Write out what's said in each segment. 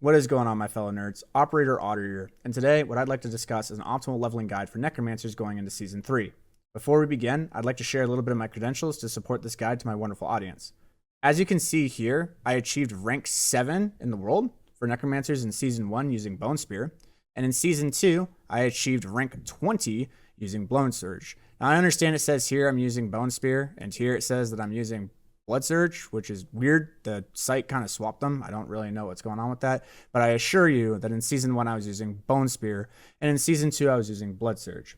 What is going on, my fellow nerds? OperatorOtter here, and today what I'd like to discuss is an optimal leveling guide for Necromancers going into Season 3. Before we begin, I'd like to share a little bit of my credentials to support this guide to my wonderful audience. As you can see here, I achieved rank 7 in the world for Necromancers in Season 1 using Bone Spear, and in Season 2, I achieved rank 20 using Blown Surge. Now, I understand it says here I'm using Bone Spear, and here it says that I'm using Blood Surge, which is weird. The site kind of swapped them. I don't really know what's going on with that. But I assure you that in Season 1, I was using Bone Spear. And in Season 2, I was using Blood Surge.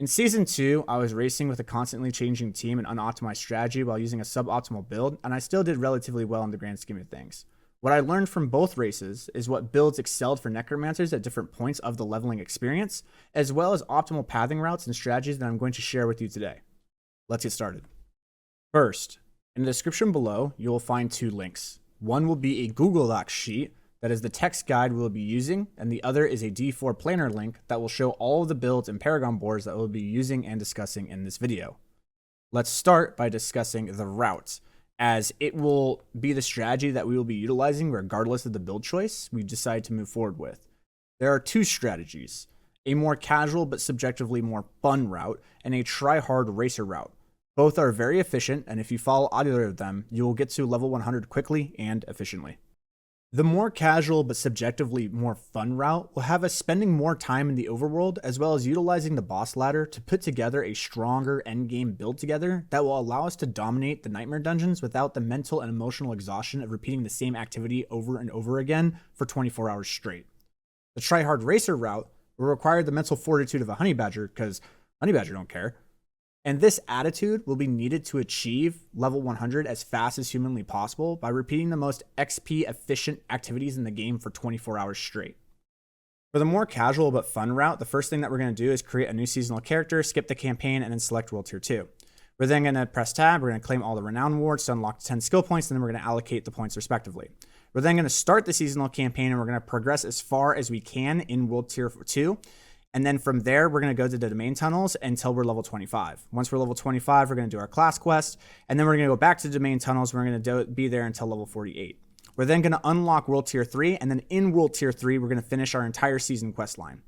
In Season 2, I was racing with a constantly changing team and unoptimized strategy while using a suboptimal build. And I still did relatively well in the grand scheme of things. What I learned from both races is what builds excelled for Necromancers at different points of the leveling experience, as well as optimal pathing routes and strategies that I'm going to share with you today. Let's get started. First, in the description below, you will find two links. One will be a Google Docs sheet that is the text guide we'll be using, and the other is a D4 planner link that will show all of the builds and Paragon boards that we'll be using and discussing in this video. Let's start by discussing the route, as it will be the strategy that we will be utilizing regardless of the build choice we decide to move forward with. There are two strategies, a more casual but subjectively more fun route, and a try-hard racer route. Both are very efficient, and if you follow either of them, you will get to level 100 quickly and efficiently. The more casual but subjectively more fun route will have us spending more time in the overworld, as well as utilizing the boss ladder to put together a stronger endgame build together that will allow us to dominate the nightmare dungeons without the mental and emotional exhaustion of repeating the same activity over and over again for 24 hours straight. The try-hard racer route will require the mental fortitude of a honey badger, because honey badger don't care. And this attitude will be needed to achieve level 100 as fast as humanly possible by repeating the most XP efficient activities in the game for 24 hours straight. For the more casual but fun route, the first thing that we're going to do is create a new seasonal character, skip the campaign, and then select World Tier 2. We're then going to press tab, we're going to claim all the renown awards to unlock 10 skill points, and then we're going to allocate the points respectively. We're then going to start the seasonal campaign, and we're going to progress as far as we can in World Tier 2. And then from there, we're going to go to the domain tunnels until we're level 25. Once we're level 25, we're going to do our class quest. And then we're going to go back to the domain tunnels. We're going to be there until level 48. We're then going to unlock World Tier 3. And then in World Tier 3, we're going to finish our entire season quest line.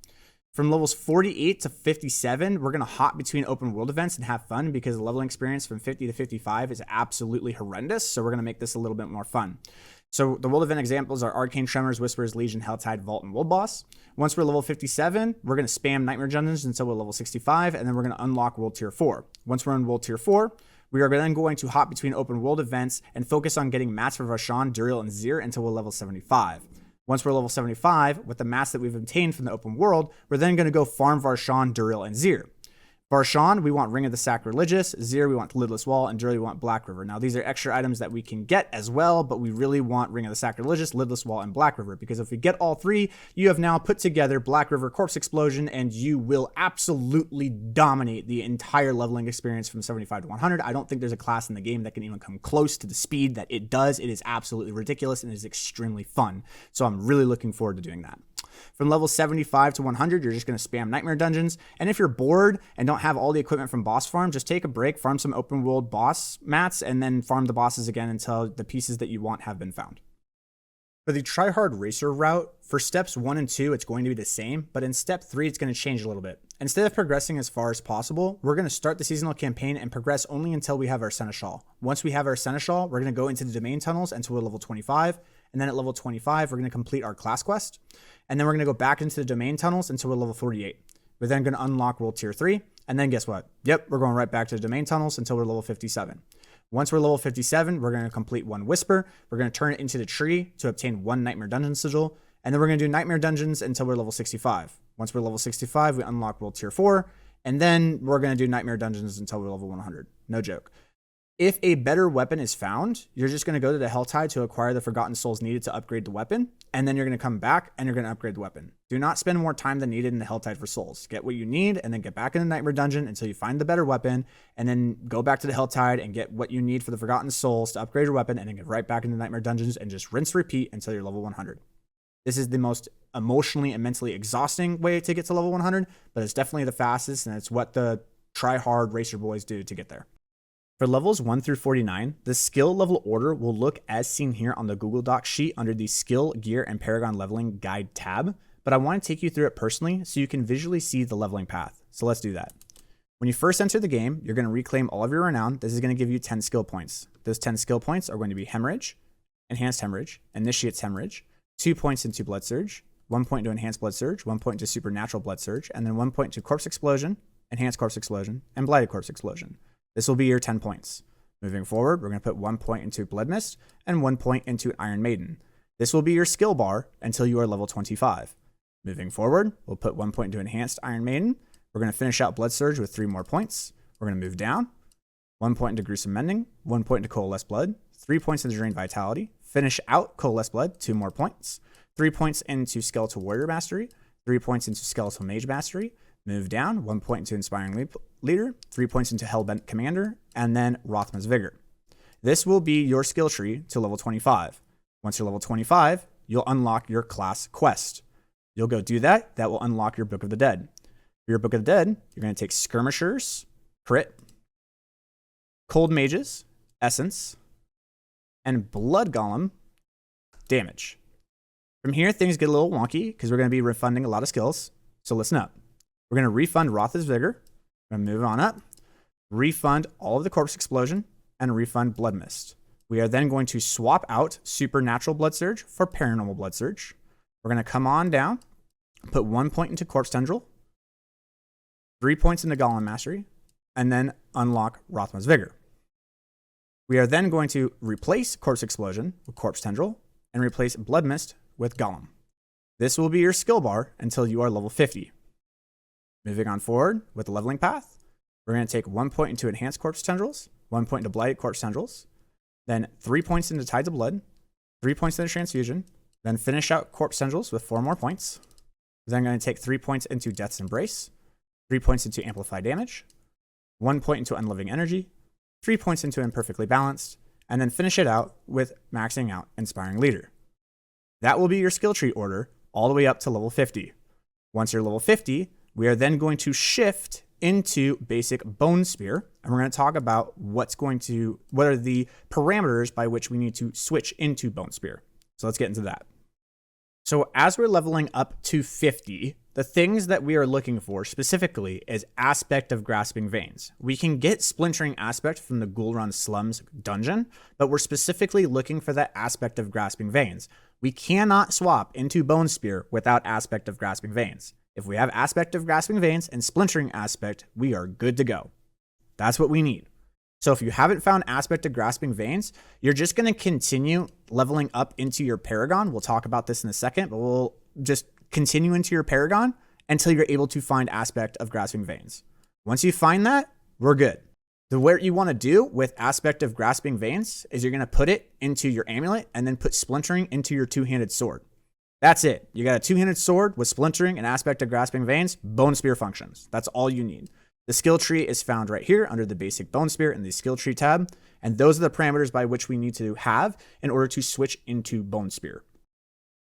From levels 48 to 57, we're going to hop between open world events and have fun because the leveling experience from 50 to 55 is absolutely horrendous. So we're going to make this a little bit more fun. So the world event examples are Arcane Tremors, Whispers, Legion, Helltide, Vault, and World Boss. Once we're level 57, we're going to spam Nightmare Dungeons until we're level 65, and then we're going to unlock World Tier 4. Once we're in World Tier 4, we are then going to hop between open world events and focus on getting mats for Varshan, Duriel, and Zir until we're level 75. Once we're level 75, with the mats that we've obtained from the open world, we're then going to go farm Varshan, Duriel, and Zir. Varshan, we want Ring of the Sacrilegious. Zir, we want Lidless Wall. And Duriel, we want Black River. Now, these are extra items that we can get as well, but we really want Ring of the Sacrilegious, Lidless Wall, and Black River, because if we get all three, you have now put together Black River Corpse Explosion, and you will absolutely dominate the entire leveling experience from 75 to 100. I don't think there's a class in the game that can even come close to the speed that it does. It is absolutely ridiculous, and it is extremely fun. So I'm really looking forward to doing that. From level 75 to 100, you're just going to spam Nightmare Dungeons. And if you're bored and don't have all the equipment from boss farm, just take a break, farm some open world boss mats, and then farm the bosses again until the pieces that you want have been found. For the tryhard racer route, for steps 1 and 2, it's going to be the same, but in step 3, it's going to change a little bit. Instead of progressing as far as possible, we're going to start the seasonal campaign and progress only until we have our Seneschal. Once we have our Seneschal, we're going to go into the domain tunnels until we're level 25, and then at level 25, we're going to complete our class quest, and then we're going to go back into the domain tunnels until we're level 48. We're then going to unlock World Tier 3, and then guess what? Yep, we're going right back to the domain tunnels until we're level 57. Once we're level 57, we're going to complete one Whisper. We're going to turn it into the tree to obtain one Nightmare Dungeon Sigil. And then we're going to do Nightmare Dungeons until we're level 65. Once we're level 65, we unlock World Tier 4. And then we're going to do Nightmare Dungeons until we're level 100. No joke. If a better weapon is found, you're just going to go to the Helltide to acquire the Forgotten Souls needed to upgrade the weapon. And then you're going to come back and you're going to upgrade the weapon. Do not spend more time than needed in the Helltide for souls. Get what you need and then get back in the Nightmare Dungeon until you find the better weapon. And then go back to the Helltide and get what you need for the Forgotten Souls to upgrade your weapon. And then get right back into Nightmare Dungeons and just rinse repeat until you're level 100. This is the most emotionally and mentally exhausting way to get to level 100. But it's definitely the fastest, and it's what the try-hard racer boys do to get there. For levels 1 through 49, the skill level order will look as seen here on the Google Docs sheet under the Skill, Gear, and Paragon Leveling Guide tab, but I want to take you through it personally so you can visually see the leveling path. So let's do that. When you first enter the game, you're going to reclaim all of your renown. This is going to give you 10 skill points. Those 10 skill points are going to be Hemorrhage, Enhanced Hemorrhage, Initiates Hemorrhage, 2 points into Blood Surge, 1 point to Enhanced Blood Surge, 1 point to Supernatural Blood Surge, and then 1 point to Corpse Explosion, Enhanced Corpse Explosion, and Blighted Corpse Explosion. This will be your 10 points. Moving forward, we're going to put 1 point into Blood Mist and 1 point into Iron Maiden. This will be your skill bar until you are level 25. Moving forward, we'll put 1 point into Enhanced Iron Maiden. We're going to finish out Blood Surge with 3 more points. We're going to move down. 1 point into Gruesome Mending, 1 point into Coalesce Blood, 3 points into Drain Vitality. Finish out Coalesce Blood, 2 more points. 3 points into Skeletal Warrior Mastery, 3 points into Skeletal Mage Mastery. Move down, 1 point into Inspiring Leader, 3 points into Hellbent Commander, and then Rothma's Vigor. This will be your skill tree to level 25. Once you're level 25, you'll unlock your class quest. You'll go do that. That will unlock your Book of the Dead. For your Book of the Dead, you're going to take Skirmishers, Crit, Cold Mages, Essence, and Blood Golem, Damage. From here, things get a little wonky because we're going to be refunding a lot of skills. So listen up. We're going to refund Roth's Vigor. We're going to move on up. Refund all of the Corpse Explosion and refund Blood Mist. We are then going to swap out Supernatural Blood Surge for Paranormal Blood Surge. We're going to come on down, put 1 point into Corpse Tendril, 3 points into Golem Mastery, and then unlock Rothma's Vigor. We are then going to replace Corpse Explosion with Corpse Tendril and replace Blood Mist with Golem. This will be your skill bar until you are level 50. Moving on forward with the leveling path, we're going to take 1 point into Enhanced Corpse Tendrils, 1 point into Blighted Corpse Tendrils, then 3 points into Tides of Blood, 3 points into Transfusion, then finish out Corpse Tendrils with 4 more points. Then I'm going to take 3 points into Death's Embrace, 3 points into Amplify Damage, 1 point into Unloving Energy, 3 points into Imperfectly Balanced, and then finish it out with maxing out Inspiring Leader. That will be your skill tree order all the way up to level 50. Once you're level 50, we are then going to shift into basic Bone Spear, and we're going to talk about what are the parameters by which we need to switch into Bone Spear. So let's get into that. So as we're leveling up to 50, the things that we are looking for specifically is Aspect of Grasping Veins. We can get Splintering Aspect from the Ghoul-Run Slums dungeon, but we're specifically looking for that Aspect of Grasping Veins. We cannot swap into Bone Spear without Aspect of Grasping Veins. If we have Aspect of Grasping Veins and Splintering Aspect, we are good to go. That's what we need. So if you haven't found Aspect of Grasping Veins, you're just going to continue leveling up into your Paragon. We'll talk about this in a second, but we'll just continue into your Paragon until you're able to find Aspect of Grasping Veins. Once you find that, we're good. What you want to do with Aspect of Grasping Veins is you're going to put it into your amulet and then put Splintering into your two-handed sword. That's it. You got a two-handed sword with Splintering and Aspect of Grasping Veins, Bone Spear functions. That's all you need. The skill tree is found right here under the basic Bone Spear in the skill tree tab, and those are the parameters by which we need to have in order to switch into Bone Spear.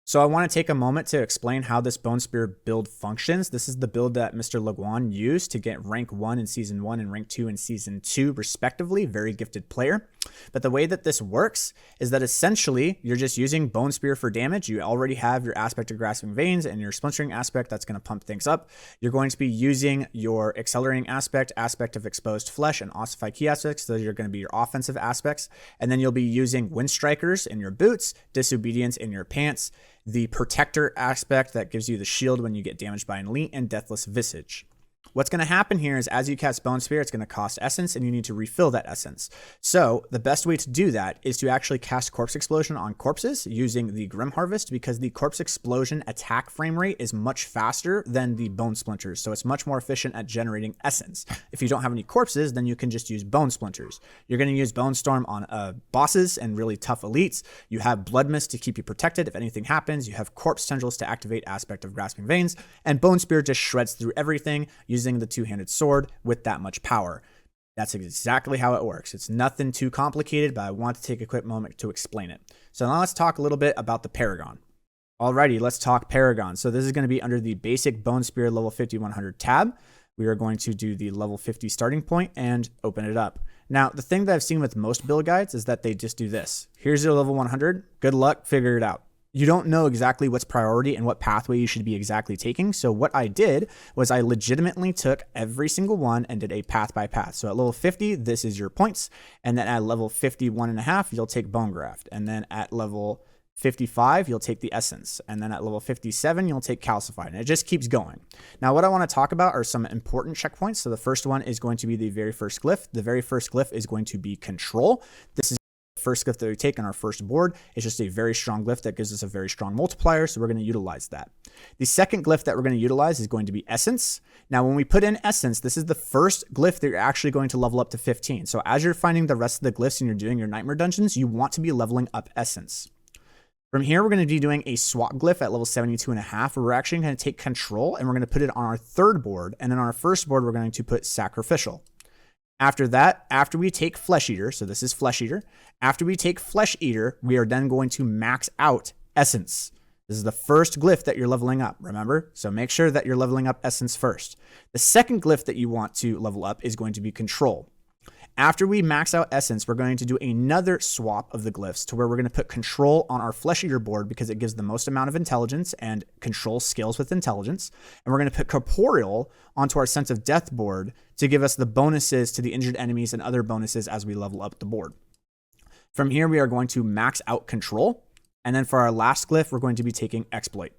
So I want to take a moment to explain how this Bone Spear build functions. This is the build that Mr. Leguan used to get rank 1 in Season 1 and rank 2 in Season 2, respectively. Very gifted player. But the way that this works is that essentially you're just using Bone Spear for damage. You already have your Aspect of Grasping Veins and your Splintering Aspect that's going to pump things up. You're going to be using your Accelerating Aspect, Aspect of Exposed Flesh, and Ossify Key Aspects. Those are going to be your offensive aspects. And then you'll be using Wind Strikers in your boots, Disobedience in your pants, the Protector aspect that gives you the shield when you get damaged by an elite, and Deathless Visage. What's going to happen here is as you cast Bone Spear, it's going to cost essence and you need to refill that essence. So the best way to do that is to actually cast Corpse Explosion on corpses using the Grim Harvest, because the Corpse Explosion attack frame rate is much faster than the Bone Splinters. So it's much more efficient at generating essence. If you don't have any corpses, then you can just use Bone Splinters. You're going to use Bone Storm on bosses and really tough elites. You have Blood Mist to keep you protected if anything happens. You have Corpse Tendrils to activate Aspect of Grasping Veins, and Bone Spear just shreds through everything using the two-handed sword with that much power. That's exactly how it works. It's nothing too complicated, but I want to take a quick moment to explain it. So now let's talk a little bit about the Paragon. Alrighty, let's talk Paragon. So this is going to be under the basic Bone Spear level 5100 tab. we are going to do the level 50 starting point and open it up. Now, the thing that I've seen with most build guides is that they just do this. Here's your level 100. Good luck, figure it out. You don't know exactly what's priority and what pathway you should be exactly taking. So what I did was I legitimately took every single one and did a path by path. So at level 50, this is your points. And then at level 51.5, you'll take Bone Graft. And then at level 55, you'll take the Essence. And then at level 57, you'll take Calcified. And it just keeps going. Now, what I want to talk about are some important checkpoints. So the first one is going to be the very first glyph. The very first glyph is going to be Control. This is first glyph that we take on our first board. It's just a very strong glyph that gives us a very strong multiplier, so we're going to utilize that. The second glyph that we're going to utilize is going to be Essence. Now, when we put in Essence, this is the first glyph that you're actually going to level up to 15. So as you're finding the rest of the glyphs and you're doing your Nightmare Dungeons, you want to be leveling up Essence. From here, we're going to be doing a swap glyph at level 72.5, where we're actually going to take Control and we're going to put it on our third board, and then on our first board, we're going to put Sacrificial. After that, after we take Flesh Eater, so this is Flesh Eater, after we take Flesh Eater, we are then going to max out Essence. This is the first glyph that you're leveling up, remember? So make sure that you're leveling up Essence first. The second glyph that you want to level up is going to be Control. After we max out Essence, we're going to do another swap of the glyphs to where we're going to put Control on our Flesh Eater board because it gives the most amount of intelligence and Control scales with intelligence. And we're going to put Corporeal onto our Sense of Death board to give us the bonuses to the injured enemies and other bonuses as we level up the board. From here, we are going to max out Control. And then for our last glyph, we're going to be taking Exploit.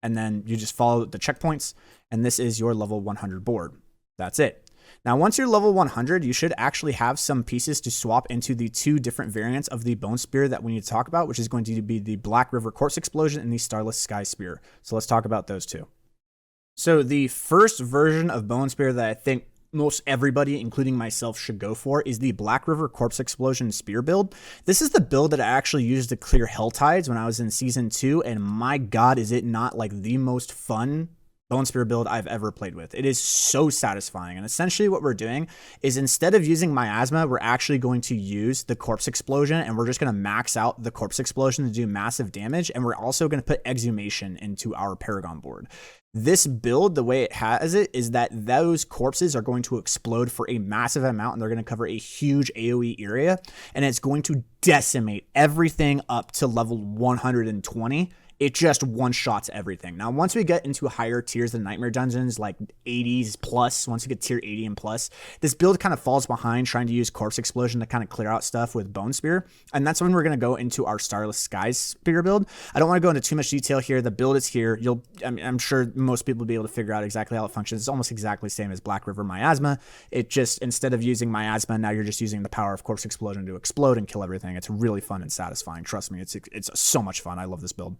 And then you just follow the checkpoints, and this is your level 100 board. That's it. Now, once you're level 100, you should actually have some pieces to swap into the two different variants of the Bone Spear that we need to talk about, which is going to be the Black River Corpse Explosion and the Starless Sky Spear. So let's talk about those two. So the first version of Bone Spear that I think most everybody, including myself, should go for is the Black River Corpse Explosion Spear build. This is the build that I actually used to clear Hell Tides when I was in Season 2, and my god, is it not like the most fun Bone Spear build I've ever played with. It is so satisfying. And essentially what we're doing is instead of using Miasma, we're actually going to use the Corpse Explosion, and we're just going to max out the Corpse Explosion to do massive damage. And we're also going to put Exhumation into our Paragon board. This build, the way it has it, is that those corpses are going to explode for a massive amount, and they're going to cover a huge AoE area, and it's going to decimate everything up to level 120. It just one-shots everything. Now, once we get into higher tiers than Nightmare Dungeons, like 80s plus, once we get tier 80 and plus, this build kind of falls behind trying to use Corpse Explosion to kind of clear out stuff with Bone Spear. And that's when we're going to go into our Starless Skies Spear build. I don't want to go into too much detail here. The build is here. I'm sure most people will be able to figure out exactly how it functions. It's almost exactly the same as Black River Miasma. It just, instead of using Miasma, now you're just using the power of Corpse Explosion to explode and kill everything. It's really fun and satisfying. Trust me, it's so much fun. I love this build.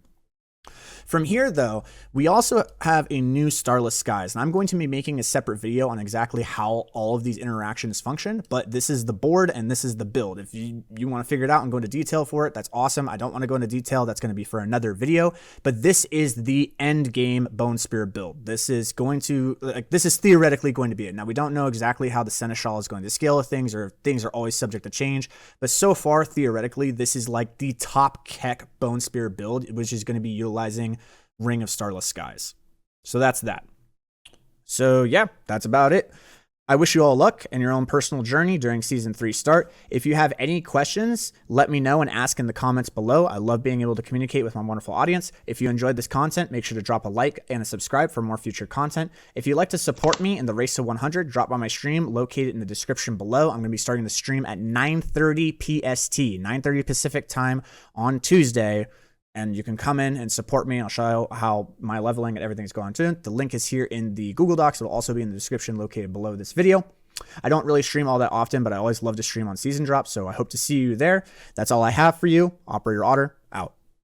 From here, though, we also have a new Starless Skies, and I'm going to be making a separate video on exactly how all of these interactions function, but this is the board and this is the build. If you want to figure it out and go into detail for it, that's awesome. I don't want to go into detail. That's going to be for another video, but this is the end game Bone Spear build. This is theoretically going to be it. Now, we don't know exactly how the Seneschal is going to scale things, or things are always subject to change, but so far, theoretically, this is like the top Keck Bone Spear build, which is going to be utilizing Ring of Starless Skies. So that's that. So yeah, that's about it. I wish you all luck in your own personal journey during Season 3 start. If you have any questions, let me know and ask in the comments below. I love being able to communicate with my wonderful audience. If you enjoyed this content, make sure to drop a like and a subscribe for more future content. If you'd like to support me in the race to 100, drop by my stream located in the description below. I'm going to be starting the stream at 9:30 PST, 9:30 Pacific time on Tuesday. And you can come in and support me. I'll show you how my leveling and everything's going to. The link is here in the Google Docs. It'll also be in the description located below this video. I don't really stream all that often, but I always love to stream on season drops, so I hope to see you there. That's all I have for you. Operator Otter,